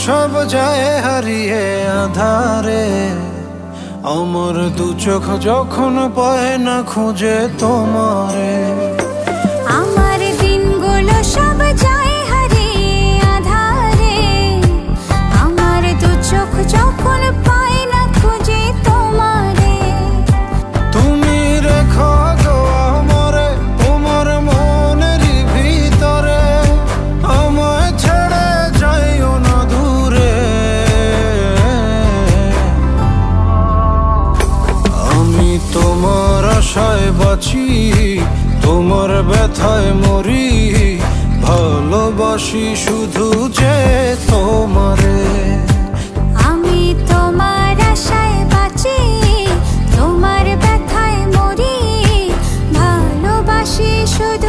সব যায় হারিয়ে আধারে, আমার দু চোখ যখন পায় না খুঁজে তোমারে। আমার দিনগুলো সব যায় হারিয়ে আধারে, আমার দু চোখ যখন পায় না খুঁজে তোমারে। তুমি রেখো গো আমারে তোমার মনের ভিতরে, আমায় ছেড়ে যাইও না দূরে। আমি তোমার আশায় বাঁচি, তোমার ব্যথায় মরি, ভালোবাসি শুধু যে তোমারে। আমি তোমার আশায় বাঁচি, তোমার ব্যথায় মরি, ভালোবাসি শুধু